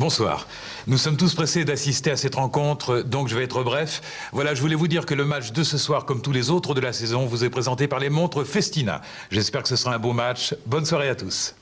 Bonsoir. Nous sommes tous pressés d'assister à cette rencontre, donc je vais être bref. Voilà, je voulais vous dire que le match de ce soir, comme tous les autres de la saison, vous est présenté par les montres Festina. J'espère que ce sera un beau match. Bonne soirée à tous.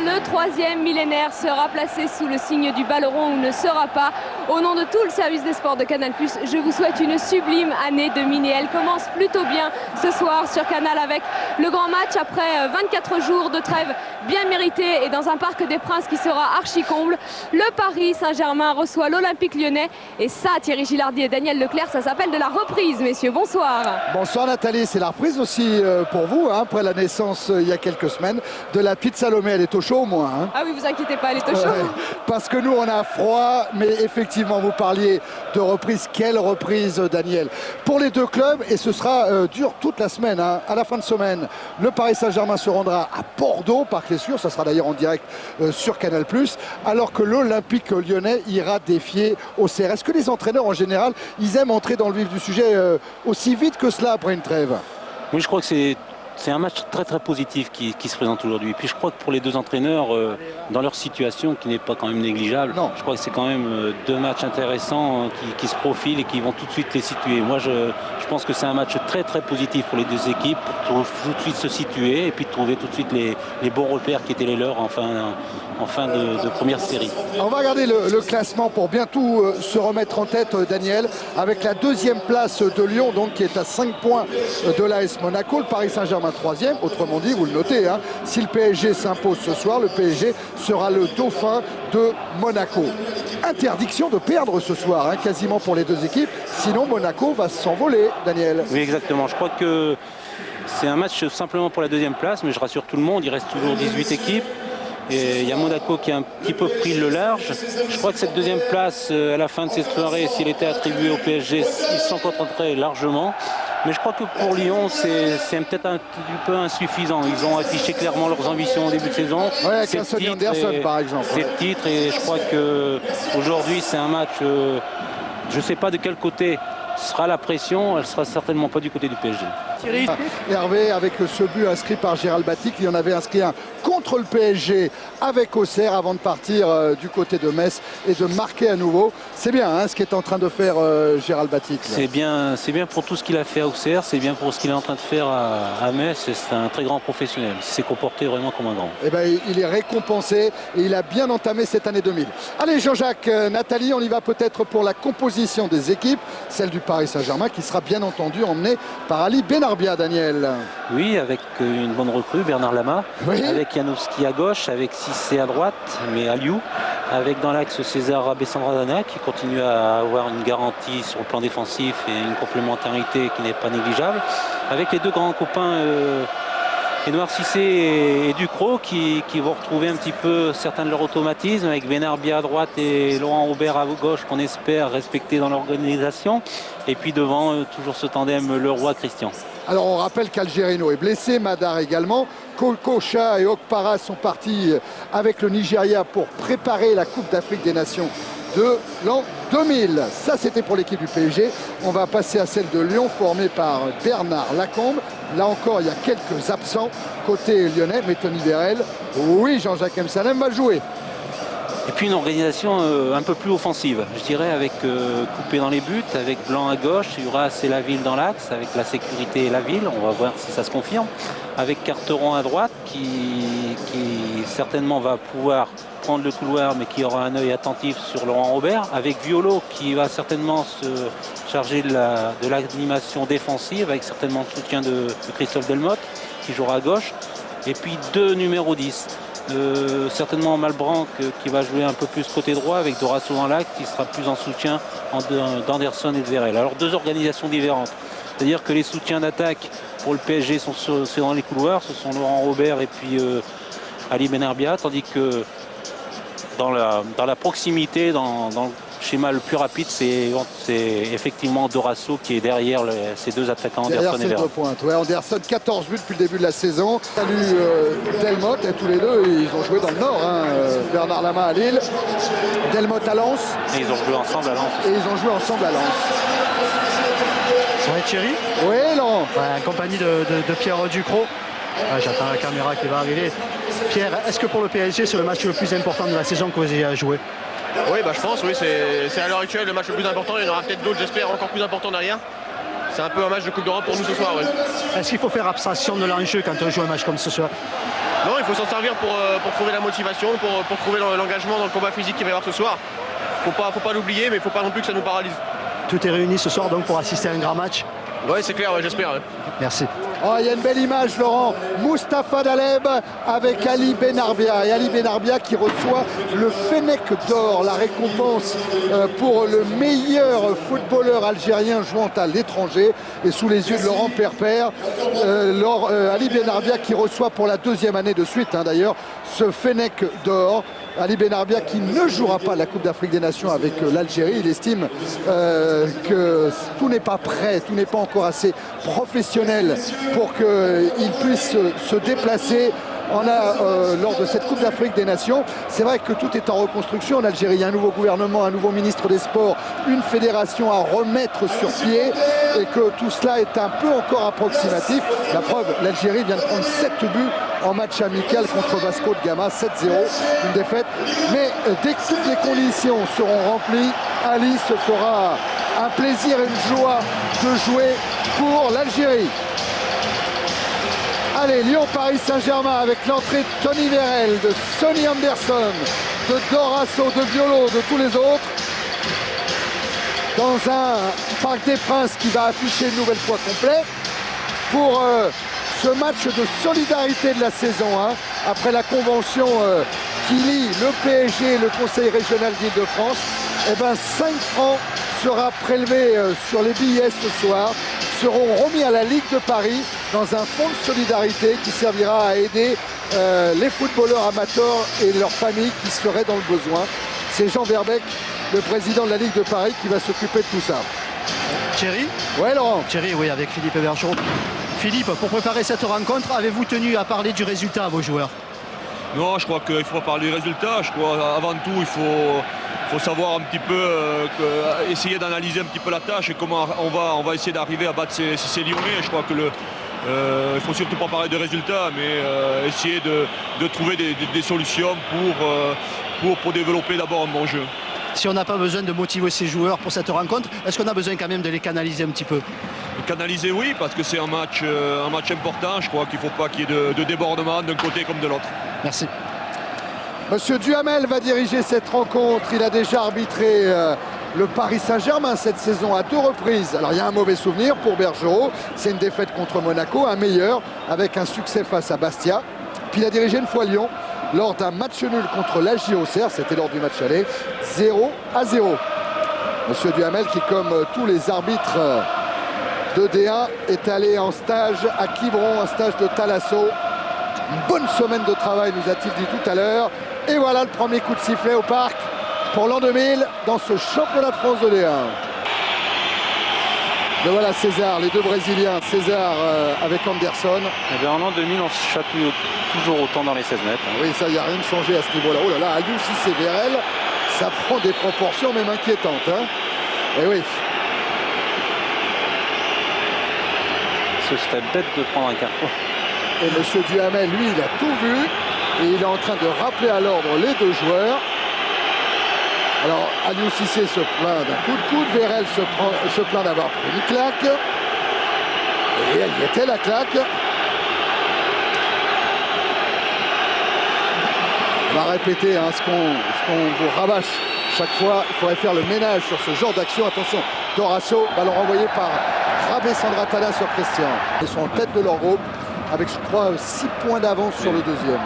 Le troisième millénaire sera placé sous le signe du ballon ou ne sera pas. Au nom de tout le service des sports de Canal+, je vous souhaite une sublime année 2000 et elle commence plutôt bien ce soir sur Canal avec le grand match après 24 jours de trêve bien mérité et dans un Parc des Princes qui sera archi comble. Le Paris Saint-Germain reçoit l'Olympique Lyonnais et ça, Thierry Gilardi et Daniel Leclerc, ça s'appelle de la reprise, messieurs. Bonsoir. Bonsoir Nathalie, c'est la reprise aussi pour vous, hein, après la naissance il y a quelques semaines de la petite Salomé. Elle est au chaud au moins. Hein. Ah oui, vous inquiétez pas, elle est au chaud. Parce que nous on a froid, mais effectivement vous parliez de reprise. Quelle reprise, Daniel, pour les deux clubs, et ce sera dur toute la semaine. Hein. À la fin de semaine, le Paris Saint-Germain se rendra à Bordeaux, Parc les Sûr, ça sera d'ailleurs en direct sur Canal+, alors que l'Olympique Lyonnais ira défier Auxerre. Est-ce que les entraîneurs en général, ils aiment entrer dans le vif du sujet aussi vite que cela après une trêve? Oui, je crois que c'est un match très très positif qui se présente aujourd'hui. Puis je crois que pour les deux entraîneurs, dans leur situation qui n'est pas quand même négligeable, non. Je crois que c'est quand même deux matchs intéressants qui se profilent et qui vont tout de suite les situer. Moi je pense que c'est un match très très positif pour les deux équipes, pour tout de suite se situer et puis trouver tout de suite les bons repères qui étaient les leurs en fin de première série. On va regarder le classement pour bientôt se remettre en tête, Daniel, avec la deuxième place de Lyon, donc qui est à 5 points de l'AS Monaco, le Paris Saint-Germain troisième. Autrement dit, vous le notez, hein, si le PSG s'impose ce soir, le PSG sera le dauphin de Monaco. Interdiction de perdre ce soir, hein, quasiment pour les deux équipes, sinon Monaco va s'envoler, Daniel. Oui, exactement. Je crois que c'est un match simplement pour la deuxième place, mais je rassure tout le monde, il reste toujours 18 équipes. Et il y a Monaco qui a un petit peu pris le large. Je crois que cette deuxième place, à la fin de cette soirée, s'il était attribué au PSG, ils s'en contenteraient largement. Mais je crois que pour Lyon, c'est peut-être un petit peu insuffisant. Ils ont affiché clairement leurs ambitions au début de saison. Oui, avec Anthony Anderson, par exemple. C'est le titre et je crois qu'aujourd'hui, c'est un match, je ne sais pas de quel côté sera la pression, elle ne sera certainement pas du côté du PSG. Thierry. Hervé, avec ce but inscrit par Gérald Batic, il y en avait inscrit un contre le PSG avec Auxerre avant de partir du côté de Metz et de marquer à nouveau. C'est bien hein, ce qu'est en train de faire Gérald Batic. C'est bien pour tout ce qu'il a fait à Auxerre, c'est bien pour ce qu'il est en train de faire à Metz. C'est un très grand professionnel, il s'est comporté vraiment comme un grand. Eh ben, il est récompensé et il a bien entamé cette année 2000. Allez Jean-Jacques, Nathalie, on y va peut-être pour la composition des équipes, celle du Paris Saint-Germain qui sera bien entendu emmenée par Ali Benarbia, Daniel. Oui, avec une bonne recrue, Bernard Lama, oui. Avec Janowski à gauche, avec Cissé à droite, mais Aliou, avec dans l'axe César Abessandradana qui continue à avoir une garantie sur le plan défensif et une complémentarité qui n'est pas négligeable, avec les deux grands copains Édouard Cissé et Ducrot qui vont retrouver un petit peu certains de leurs automatismes, avec Benarbia à droite et Laurent Aubert à gauche qu'on espère respecter dans l'organisation, et puis devant toujours ce tandem Leroy-Christian. Alors on rappelle qu'Algerino est blessé, Madar également, Kocha et Okpara sont partis avec le Nigeria pour préparer la Coupe d'Afrique des Nations de l'an 2000. Ça c'était pour l'équipe du PSG. On va passer à celle de Lyon formée par Bernard Lacombe. Là encore il y a quelques absents côté lyonnais, mais Tony Vérel, oui, Jean-Jacques Msalem va jouer. Et puis une organisation un peu plus offensive, je dirais, avec Coupé dans les buts, avec Blanc à gauche, il y aura Laville dans l'axe, avec la sécurité et la ville, on va voir si ça se confirme, avec Carteron à droite, qui certainement va pouvoir prendre le couloir, mais qui aura un œil attentif sur Laurent Robert, avec Violo, qui va certainement se charger de l'animation défensive, avec certainement le soutien de Christophe Delmotte, qui jouera à gauche, et puis deux numéros 10. Certainement Malbranc qui va jouer un peu plus côté droit avec Dorasso dans l'axe qui sera plus en soutien d'Anderson et de Vérel. Alors deux organisations différentes. C'est-à-dire que les soutiens d'attaque pour le PSG c'est dans les couloirs, ce sont Laurent Robert et puis Ali Benarbia, tandis que dans la proximité, dans le schéma le plus rapide, c'est effectivement Dorasso qui est derrière ces deux attaquants, Anderson et Verratti. Ouais, Anderson, 14 buts depuis le début de la saison. Salut Delmotte, et tous les deux, ils ont joué dans le Nord. Hein. Bernard Lama à Lille, Delmotte à Lens. Et ils ont joué ensemble à Lens. Ouais, Thierry. Oui, Laurent. Ouais, en compagnie de Pierre Ducrot. Ouais, j'attends la caméra qui va arriver. Pierre, est-ce que pour le PSG, c'est le match le plus important de la saison que vous ayez joué? Oui, je pense, oui, c'est à l'heure actuelle le match le plus important. Il y en aura peut-être d'autres, j'espère, encore plus importants derrière. C'est un peu un match de Coupe d'Europe pour nous ce soir. Oui. Est-ce qu'il faut faire abstraction de l'enjeu quand on joue un match comme ce soir? Non, il faut s'en servir pour trouver la motivation, pour trouver l'engagement dans le combat physique qu'il va y avoir ce soir. Faut pas l'oublier, mais il ne faut pas non plus que ça nous paralyse. Tout est réuni ce soir donc pour assister à un grand match? Oui, c'est clair, ouais, j'espère. Ouais. Merci. Oh, il y a une belle image, Laurent. Mustapha Daleb avec Ali Benarbia. Et Ali Benarbia qui reçoit le Fennec d'or, la récompense pour le meilleur footballeur algérien jouant à l'étranger. Et sous les yeux de Laurent Perper, Ali Benarbia qui reçoit pour la deuxième année de suite, hein, d'ailleurs, ce Fennec d'or. Ali Benarbia qui ne jouera pas la Coupe d'Afrique des Nations avec l'Algérie. Il estime que tout n'est pas prêt, tout n'est pas encore assez professionnel pour qu'il puisse se déplacer lors de cette Coupe d'Afrique des Nations. C'est vrai que tout est en reconstruction en Algérie. Il y a un nouveau gouvernement, un nouveau ministre des Sports, une fédération à remettre sur pied et que tout cela est un peu encore approximatif. La preuve, l'Algérie vient de prendre 7 buts en match amical contre Vasco de Gama, 7-0, une défaite. Mais dès que toutes les conditions seront remplies, Ali se fera un plaisir et une joie de jouer pour l'Algérie. Allez, Lyon-Paris Saint-Germain avec l'entrée de Tony Vérel, de Sonny Anderson, de Dorasso, de Violo, de tous les autres. Dans un Parc des Princes qui va afficher une nouvelle fois complet pour ce match de solidarité de la saison 1, après la convention qui lie le PSG et le Conseil régional d'Île-de-France. Eh ben 5 francs sera prélevé sur les billets ce soir, seront remis à la Ligue de Paris dans un fonds de solidarité qui servira à aider les footballeurs amateurs et leurs familles qui seraient dans le besoin. C'est Jean Verbeek, le président de la Ligue de Paris, qui va s'occuper de tout ça. Thierry? Ouais, Laurent. Thierry, oui, avec Philippe Bergeron. Philippe, pour préparer cette rencontre, avez-vous tenu à parler du résultat à vos joueurs? Non, je crois qu'il ne faut pas parler du résultat. Je crois avant tout, il faut savoir un petit peu, essayer d'analyser un petit peu la tâche et comment on va essayer d'arriver à battre ces Lyonnais. Je crois que il faut surtout pas parler de résultats, mais essayer de trouver des solutions pour développer d'abord un bon jeu. Si on n'a pas besoin de motiver ces joueurs pour cette rencontre, est-ce qu'on a besoin quand même de les canaliser un petit peu? Canaliser, oui, parce que c'est un match important. Je crois qu'il ne faut pas qu'il y ait de débordement d'un côté comme de l'autre. Merci. Monsieur Duhamel va diriger cette rencontre. Il a déjà arbitré le Paris Saint-Germain cette saison à 2 reprises. Alors il y a un mauvais souvenir pour Bergerot. C'est une défaite contre Monaco, un meilleur avec un succès face à Bastia. Puis il a dirigé une fois Lyon lors d'un match nul contre l'AJ Auxerre. C'était lors du match aller, 0-0. Monsieur Duhamel qui, comme tous les arbitres de D1, est allé en stage à Quiberon, un stage de Thalasso. Une bonne semaine de travail, nous a-t-il dit tout à l'heure. Et voilà le premier coup de sifflet au parc pour l'an 2000 dans ce championnat de France de D1. Et voilà César, les deux Brésiliens, César avec Anderson. Eh bien, en l'an 2000, on se chatouille toujours autant dans les 16 mètres. Oui, ça, il n'y a rien de changé à ce niveau-là. Oh là là, Aliou Cissé Vérel, ça prend des proportions même inquiétantes. Hein. Et oui. Ce serait bête de prendre un carton. Et monsieur Duhamel, lui, il a tout vu. Et il est en train de rappeler à l'ordre les deux joueurs. Alors, Aliou Cissé se plaint d'un coup de coude. Vérel se plaint d'avoir pris une claque. Et elle y était, la claque. On va répéter ce qu'on vous rabâche chaque fois. Il faudrait faire le ménage sur ce genre d'action. Attention, Dorasso, ballon renvoyé par Rabé Sandratana sur Christian. Ils sont en tête de leur groupe avec, je crois, 6 points d'avance sur le deuxième.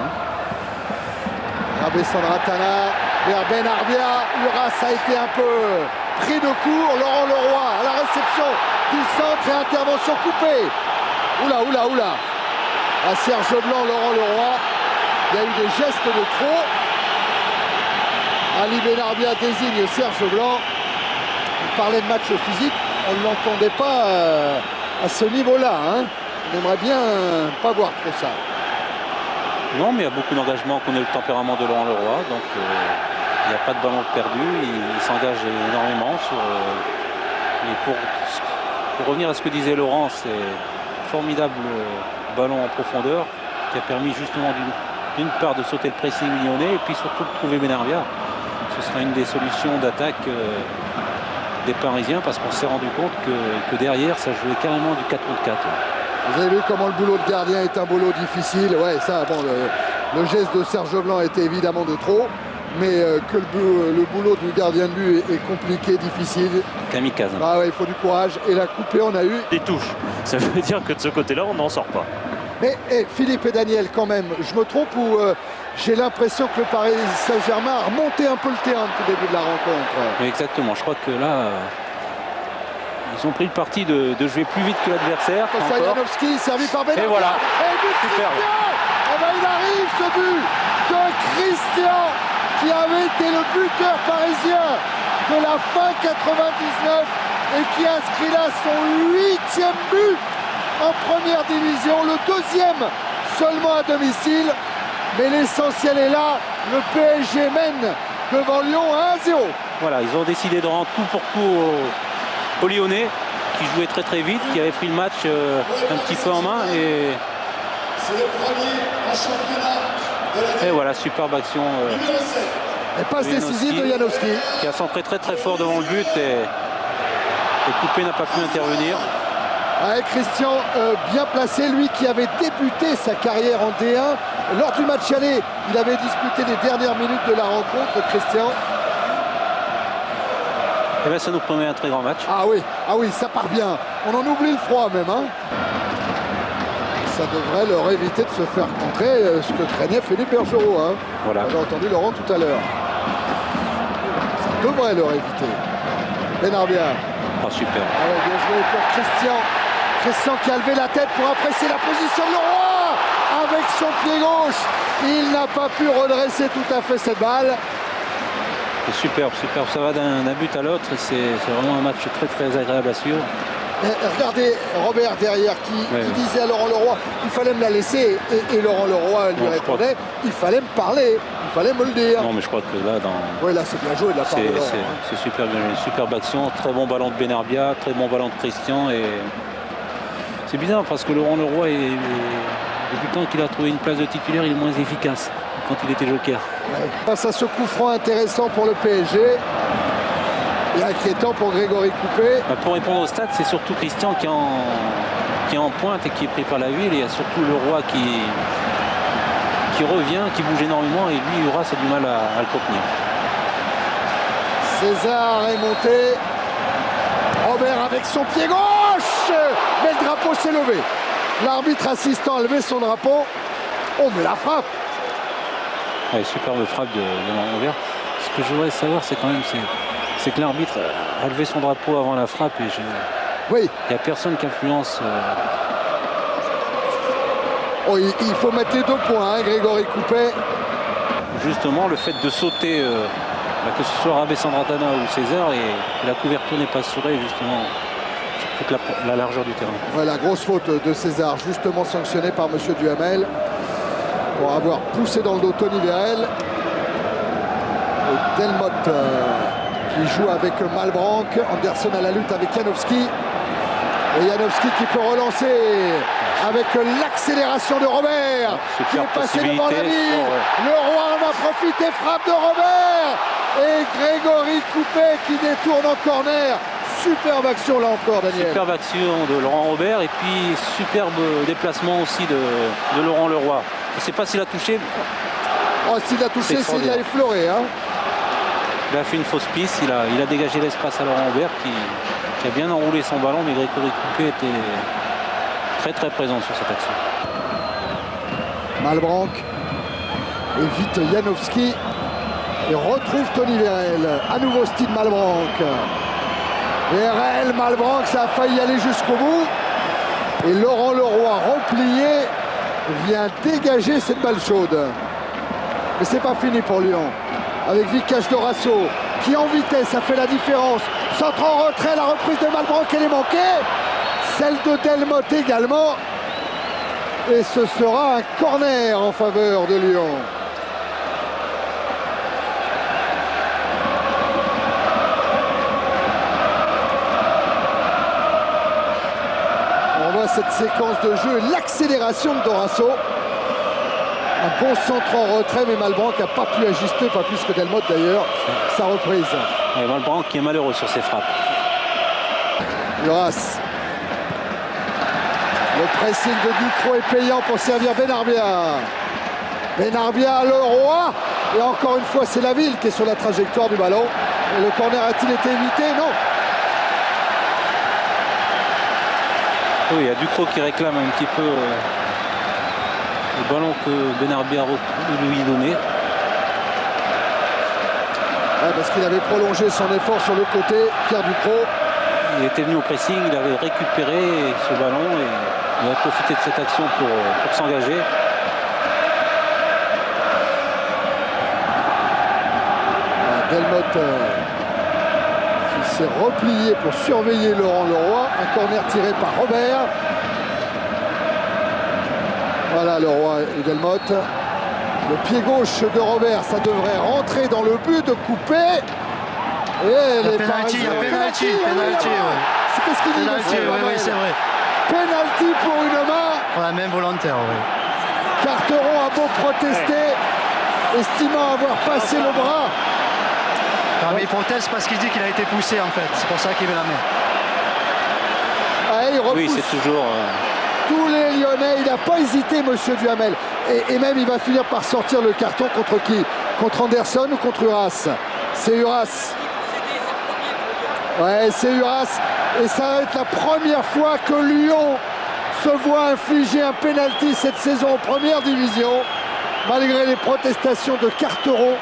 Rabé Sandratana vers Benarbia. Uras a été un peu pris de court. Laurent Leroy à la réception du centre et intervention coupée. Oula. À Serge Blanc, Laurent Leroy. Il y a eu des gestes de trop. Ali Benarbia désigne Serge Blanc. Il parlait de match physique. On ne l'entendait pas à ce niveau-là. Hein. On aimerait bien pas voir trop ça. Non, mais il y a beaucoup d'engagement, qu'on ait le tempérament de Laurent Leroy. Donc il n'y a pas de ballon perdu. Il s'engage énormément. Et pour revenir à ce que disait Laurent, c'est un formidable ballon en profondeur qui a permis justement d'une part de sauter le pressing lyonnais et puis surtout de trouver Benarbia. Ce sera une des solutions d'attaque des Parisiens parce qu'on s'est rendu compte que derrière ça jouait carrément du 4 contre 4. Vous avez vu comment le boulot de gardien est un boulot difficile. Ouais, ça, bon, le geste de Serge Blanc était évidemment de trop, mais que le boulot du gardien de but est compliqué, difficile. Kamikaze. Ah ouais, il faut du courage. Et la coupée, on a eu des touches. Ça veut dire que de ce côté-là, on n'en sort pas. Mais Philippe et Daniel, quand même, je me trompe ou j'ai l'impression que le Paris Saint-Germain a remonté un peu le terrain depuis le début de la rencontre. Oui, exactement. Je crois que là, ils ont pris le parti de jouer plus vite que l'adversaire. Janowski, servi par Benarbia. Et voilà. Et but de Christian. Et ben, il arrive ce but de Christian qui avait été le buteur parisien de la fin 99 et qui inscrit là son 8e but en première division, le 2e seulement à domicile. Mais l'essentiel est là, le PSG mène devant Lyon 1-0. Voilà, ils ont décidé de rendre coup pour coup aux Lyonnais qui jouaient très très vite, qui avaient pris le match un petit peu en main. Et voilà, superbe action. Et passe décisive de Janowski. Qui a centré très très fort devant le but et Coupé n'a pas pu intervenir. Ouais, Christian bien placé, lui qui avait débuté sa carrière en D1. Lors du match aller, il avait disputé les dernières minutes de la rencontre, Christian. Et bien ça nous promet un très grand match. Ah oui, ça part bien. On en oublie le froid même. Hein. Ça devrait leur éviter de se faire contrer ce que craignait Philippe Bergerot. Hein. Voilà. On a entendu Laurent tout à l'heure. Ça devrait leur éviter. Benarbia. Oh, super. Ah ouais, bien joué pour Christian. Christian qui a levé la tête pour apprécier la position de Leroy. Avec son pied gauche, il n'a pas pu redresser tout à fait cette balle. C'est superbe. Ça va d'un but à l'autre. C'est vraiment un match très très agréable à suivre. Regardez Robert derrière qui disait à Laurent Leroy il fallait me la laisser et Laurent Leroy lui répondait il fallait me parler, il fallait me le dire. Non mais je crois que là oui là c'est bien joué de la part de Laurent. C'est super bien, une superbe action, très bon ballon de Benarbia, très bon ballon de Christian et c'est bizarre parce que Laurent Leroy depuis le temps qu'il a trouvé une place de titulaire il est moins efficace quand il était joker. Face à ce coup franc intéressant pour le PSG. Et inquiétant pour Grégory Coupé. Pour répondre au stade, c'est surtout Christian qui est en pointe et qui est pris par la ville. Et il y a surtout Leroy qui revient, qui bouge énormément. Et lui, Leroy, c'est du mal à le contenir. César est monté. Robert avec son pied gauche. Mais le drapeau s'est levé. L'arbitre assistant a levé son drapeau. Oh, mais la frappe. Ouais, superbe frappe de Laurent Robert. Ce que je voudrais savoir, c'est quand même... C'est que l'arbitre a levé son drapeau avant la frappe et il n'y a personne qui influence. Oh, il faut mettre les 2 points, hein, Grégory Coupé. Justement, le fait de sauter, que ce soit Rabé Sandratana ou César, et la couverture n'est pas assurée justement sur toute la largeur du terrain. Ouais, la grosse faute de César, justement sanctionnée par M. Duhamel pour avoir poussé dans le dos Tony Vérel. Et Delmotte qui joue avec Malbranck, Anderson à la lutte avec Janowski. Et Janowski qui peut relancer avec l'accélération de Robert qui est passé devant la ville. Le Roi en a profité, frappe de Robert. Et Grégory Coupé qui détourne en corner. Superbe action là encore, Daniel. Superbe action de Laurent Robert et puis superbe déplacement aussi de Laurent Leroy. Je ne sais pas s'il a touché. Oh, s'il a touché, s'il a effleuré. Hein. Il a fait une fausse piste, il a dégagé l'espace à Laurent Robert qui a bien enroulé son ballon, mais Grégory Coupé était très très présent sur cette action. Malbranck évite Janowski et retrouve Tony Vérel. À nouveau Steve Malbranck. Vérel, Malbranc, ça a failli aller jusqu'au bout. Et Laurent Leroy, replié, vient dégager cette balle chaude. Mais c'est pas fini pour Lyon. Avec Vikash Dorasso, qui en vitesse a fait la différence. Centre en retrait, la reprise de Malbranc, elle est manquée. Celle de Delmotte également. Et ce sera un corner en faveur de Lyon. On voit cette séquence de jeu et l'accélération de Dorasso. Un bon centre en retrait, mais Malbranc n'a pas pu ajuster, pas plus que Delmotte d'ailleurs, sa reprise. Et Malbranc qui est malheureux sur ses frappes. Uras. Le pressing de Ducrot est payant pour servir Benarbia. Benarbia, Leroy. Et encore une fois, c'est la ville qui est sur la trajectoire du ballon. Et le corner a-t-il été évité? Non. Oui, il y a Ducrot qui réclame un petit peu le ballon que Benarbia lui donnait. Ouais, parce qu'il avait prolongé son effort sur le côté, Pierre Ducrot. Il était venu au pressing, il avait récupéré ce ballon et il a profité de cette action pour s'engager. Delmotte qui s'est replié pour surveiller Laurent Leroy. Un corner tiré par Robert. Voilà Leroy et Delmotte. Le pied gauche de Robert, ça devrait rentrer dans le but de couper. Et les penalty, il y a penalty, C'est qu'est-ce qu'il dit? Penalty, oui, c'est vrai. Penalty pour une main. Pour la main volontaire, oui. Carteron a beau protester, estimant avoir passé le bras. Non, mais il proteste parce qu'il dit qu'il a été poussé en fait. C'est pour ça qu'il met la main. Ah, il repousse. Oui, c'est toujours... Tous les Lyonnais, il n'a pas hésité, monsieur Duhamel. Et même, il va finir par sortir le carton contre qui? Contre Anderson ou contre Uras? C'est Uras. Ouais, c'est Uras. Et ça va être la première fois que Lyon se voit infliger un pénalty cette saison en première division, malgré les protestations de Carteron.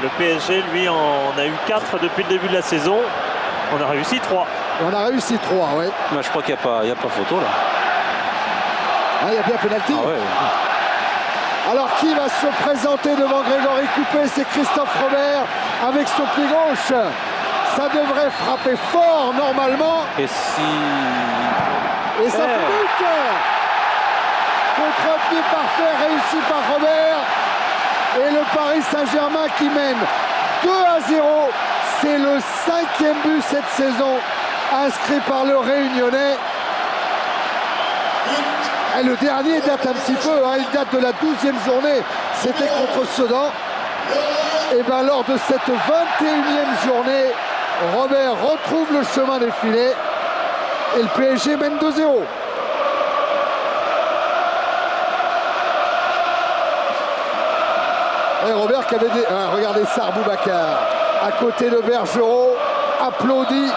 Le PSG, lui, en a eu 4 depuis le début de la saison. On a réussi 3. On a réussi 3, ouais. Moi, je crois qu'il n'y a pas photo là. Ah, il y a bien pénalty. Ah ouais. Alors qui va se présenter devant Grégory Coupé? C'est Christophe Robert avec son pied gauche. Ça devrait frapper fort normalement. Et si... Et ça fait but. Contre-pied parfait réussi par Robert. Et le Paris Saint-Germain qui mène 2-0. C'est le 5e but cette saison inscrit par le Réunionnais. Et le dernier date un petit peu, hein, il date de la 12e journée, c'était contre Sedan. Et bien lors de cette 21e journée, Robert retrouve le chemin des filets et le PSG mène 2-0. Et Robert qui avait regardez ça, Boubacar, à côté de Bergerot, applaudit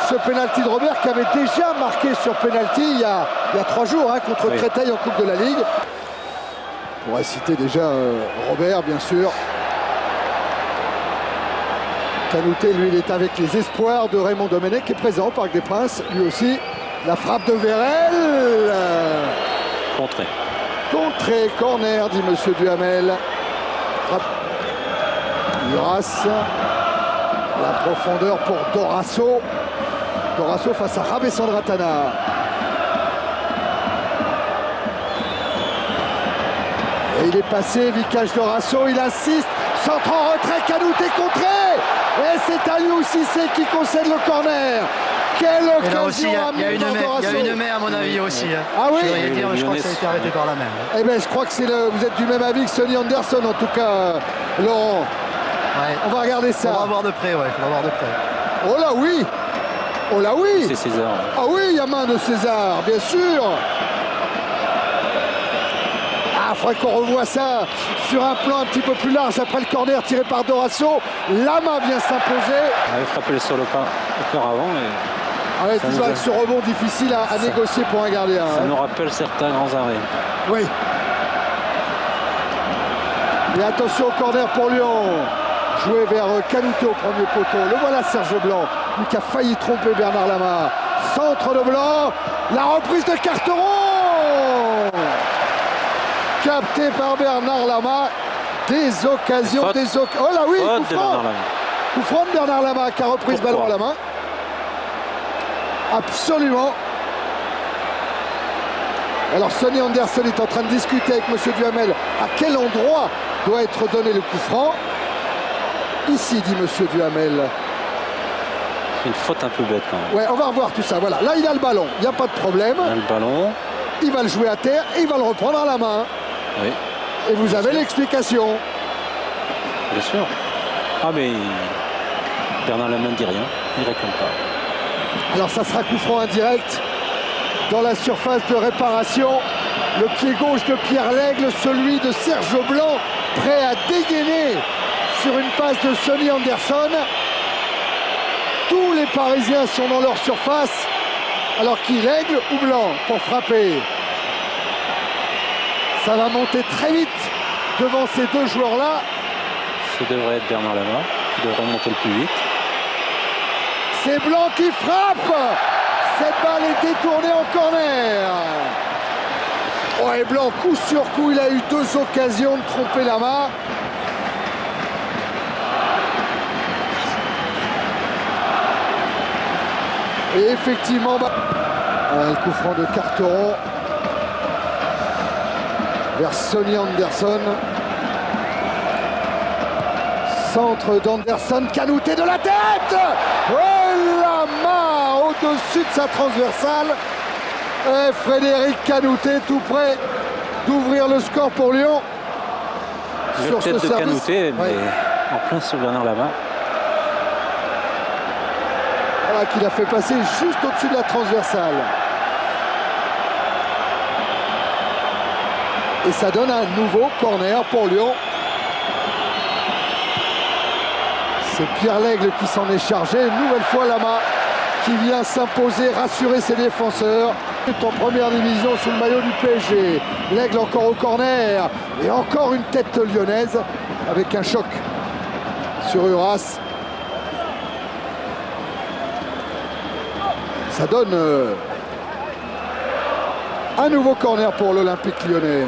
ce pénalty de Robert qui avait déjà marqué sur pénalty il y a 3 jours hein, contre Créteil en Coupe de la Ligue. On pourrait citer déjà Robert, bien sûr. Canouté, lui, il est avec les espoirs de Raymond Domenech qui est présent au Parc des Princes. Lui aussi, la frappe de Vérel. Contré. Contré, corner, dit monsieur Duhamel. Frappe. Uras. La profondeur pour Dorasso. Dorasso face à Javé Sandratana. Et il est passé, Vikash Dorasso, il insiste. Centre en retrait, Canouté contré. Et c'est Aliou Cissé qui concède le corner. Quelle occasion il y a une main à mon avis aussi. Hein. Ah oui, je crois que ça a été arrêté par la main. Hein. Eh bien, je crois que vous êtes du même avis que Sonny Anderson, en tout cas, Laurent. Ouais. On va regarder ça. On va voir de près, ouais. On va voir de près. Oh là oui. Oh là oui. C'est César. Ah oui, il y a main de César, bien sûr. Ah, il faudrait qu'on revoie ça sur un plan un petit peu plus large après le corner tiré par Dorasso. Lama vient s'imposer. Il avait frappé sur le cœur avant. Ah ouais, toujours avec ce rebond difficile à négocier pour un gardien. Ça nous rappelle certains grands arrêts. Oui. Et attention au corner pour Lyon. joué vers Canouté au premier poteau. Le voilà Serge Blanc, lui qui a failli tromper Bernard Lama. Centre de Blanc, la reprise de Carteron, capté par Bernard Lama. Des occasions, Faute. Oh là oui, Faute coup de franc. Bernard Lama. Coup franc de Bernard Lama qui a repris ce ballon à la main. Absolument. Alors Sonny Anderson est en train de discuter avec M. Duhamel à quel endroit doit être donné le coup franc. Ici, dit M. Duhamel. C'est une faute un peu bête quand même. Ouais, on va revoir tout ça. Voilà, là il a le ballon, il n'y a pas de problème. On a le ballon. Il va le jouer à terre et il va le reprendre à la main. Oui, Et vous avez l'explication. bien sûr. Ah mais Bernard Lama ne dit rien, il ne réclame pas. Alors ça sera coup franc indirect dans la surface de réparation. Le pied gauche de Pierre Lègle, celui de Serge Blanc, prêt à dégainer sur une passe de Sonny Anderson. Tous les Parisiens sont dans leur surface. Alors qui, Lègle ou Blanc pour frapper? Ça va monter très vite devant ces deux joueurs-là. Ce devrait être Bernard Lama qui devrait monter le plus vite. C'est Blanc qui frappe. Cette balle est détournée en corner. Oh, et Blanc, coup sur coup, il a eu deux occasions de tromper Lama. Et effectivement, un coup franc de Carteron vers Sonny Anderson. Centre d'Anderson, Canouté de la tête. Oh, Lama au-dessus de sa transversale. Et Frédéric Canouté tout près d'ouvrir le score pour Lyon. Le tête de Canouté, mais ouais. en plein sur Bernard Lama. Voilà, qu'il a fait passer juste au-dessus de la transversale. Et ça donne un nouveau corner pour Lyon. C'est Pierre Lègle qui s'en est chargé. Une nouvelle fois Lama qui vient s'imposer, rassurer ses défenseurs. En première division sous le maillot du PSG. Lègle encore au corner. Et encore une tête lyonnaise avec un choc sur Uras. Ça donne un nouveau corner pour l'Olympique lyonnais.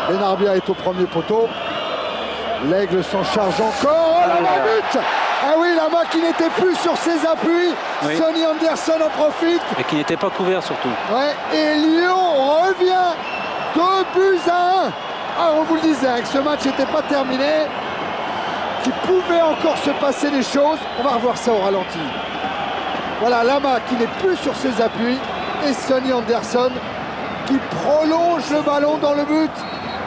Benarbia est au premier poteau. L'Aigle s'en charge encore. Oh, Lama but. Ah oui, Lama qui n'était plus sur ses appuis. Oui. Sonny Anderson en profite. Mais qui n'était pas couvert surtout. Ouais, et Lyon revient 2-1. Ah, on vous le disait, que ce match n'était pas terminé, qu'il pouvait encore se passer des choses. On va revoir ça au ralenti. Voilà, Lama qui n'est plus sur ses appuis et Sonny Anderson qui prolonge le ballon dans le but.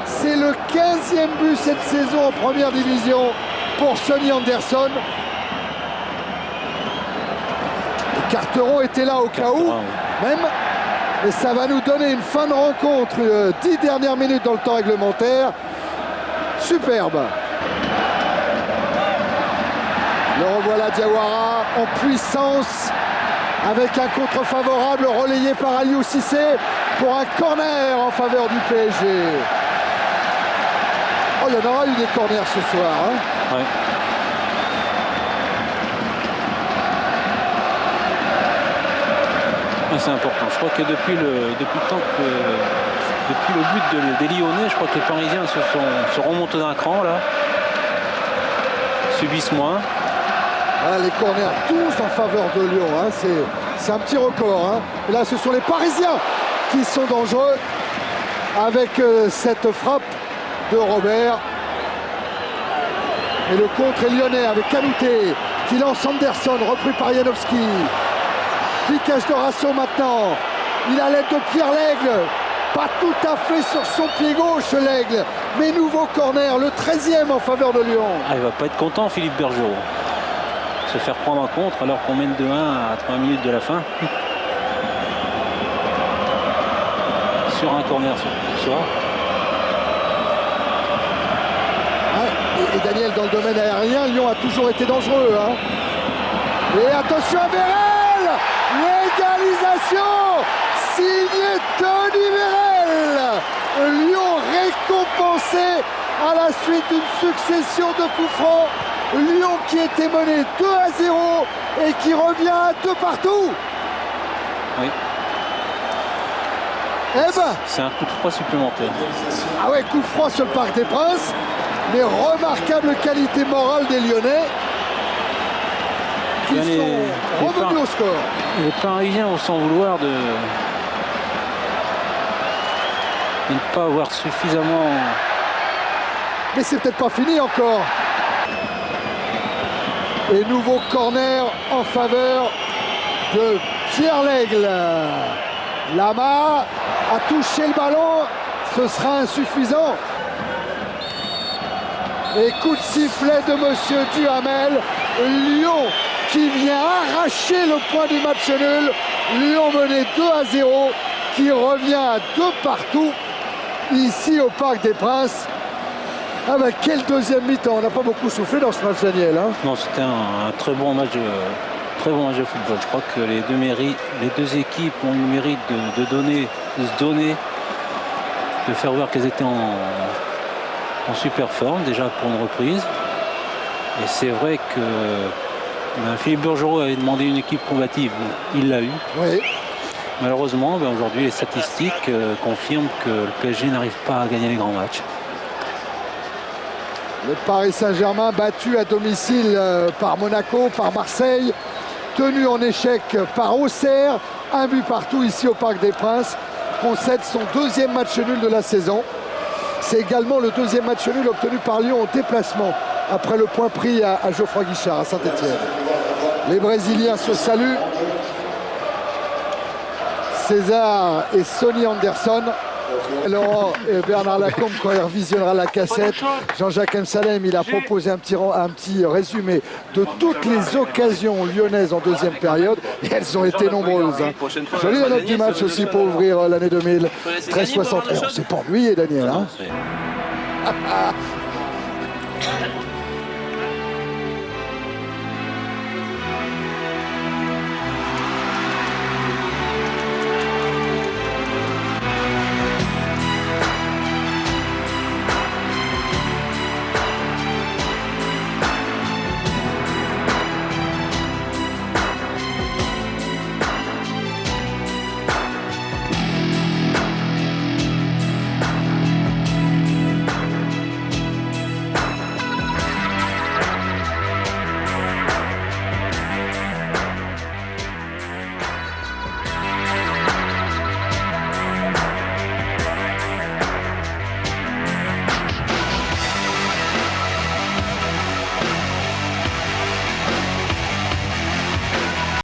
C'est le 15e but cette saison en première division pour Sonny Anderson. Et Carteron était là au cas où, même. Et ça va nous donner une fin de rencontre, 10 dernières minutes dans le temps réglementaire. Superbe. Le revoilà Diawara en puissance avec un contre favorable relayé par Aliou Cissé pour un corner en faveur du PSG. Oh, il y en aura eu des corners ce soir. Hein. Ouais. C'est important. Je crois que depuis le but des Lyonnais, je crois que les Parisiens se remontent d'un cran là. Subissent moins. Ah, les corners tous en faveur de Lyon. Hein. C'est un petit record. Hein. Et là, ce sont les Parisiens qui sont dangereux avec cette frappe de Robert. Et le contre est lyonnais avec Canouté qui lance Anderson, repris par Janowski. Cliquage de Rasso maintenant. Il a l'aide de Pierre Lègle. Pas tout à fait sur son pied gauche, Lègle. Mais nouveau corner, le 13e en faveur de Lyon. Ah, il va pas être content, Philippe Bergerot. Se faire prendre en contre alors qu'on mène 2-1 à 3 minutes de la fin. Sur un corner ce soir. Et Daniel, dans le domaine aérien, Lyon a toujours été dangereux. Hein. Et attention à Vérel. L'égalisation signée Tony Vérel. Lyon récompensé à la suite d'une succession de coups francs. Lyon qui était mené 2-0 et qui revient à 2 partout. Oui. Eh ben, C'est un coup de froid supplémentaire. ah ouais, coup franc sur le Parc des Princes, mais remarquable qualité morale des Lyonnais qui Bien, sont revenus au score. Les Parisiens vont s'en vouloir de ne pas avoir suffisamment. Mais c'est peut-être pas fini encore. Et nouveau corner en faveur de Pierre Lègle. Lama a touché le ballon, ce sera insuffisant. Et coup de sifflet de Monsieur Duhamel. Lyon qui vient arracher le point du match nul. Lyon mené 2-0, qui revient à 2 partout ici au Parc des Princes. Ah ben quel deuxième mi-temps, on n'a pas beaucoup soufflé dans ce match, Daniel. Hein. Non, c'était un très bon match de football. Je crois que les deux équipes ont eu le mérite de se donner, de faire voir qu'elles étaient en super forme déjà pour une reprise. Et c'est vrai que Philippe Bergerot avait demandé une équipe combative, il l'a eu. Oui. Malheureusement, aujourd'hui les statistiques confirment que le PSG n'arrive pas à gagner les grands matchs. Le Paris Saint-Germain battu à domicile par Monaco, par Marseille, tenu en échec par Auxerre, 1 but partout ici au Parc des Princes, concède son 2e match nul de la saison. C'est également le 2e match nul obtenu par Lyon en déplacement, après le point pris à Geoffroy Guichard à Saint-Etienne. Les Brésiliens se saluent. César et Sonny Anderson. Laurent et Bernard Lacombe, quand il revisionnera la cassette, Jean-Jacques Msalem, il a proposé un petit résumé de toutes les occasions lyonnaises en 2e période, et elles ont été nombreuses. Hein. Jolie la note du match aussi pour ouvrir l'année 2000. 13-60. On s'est pas ennuyé, Daniel. Hein.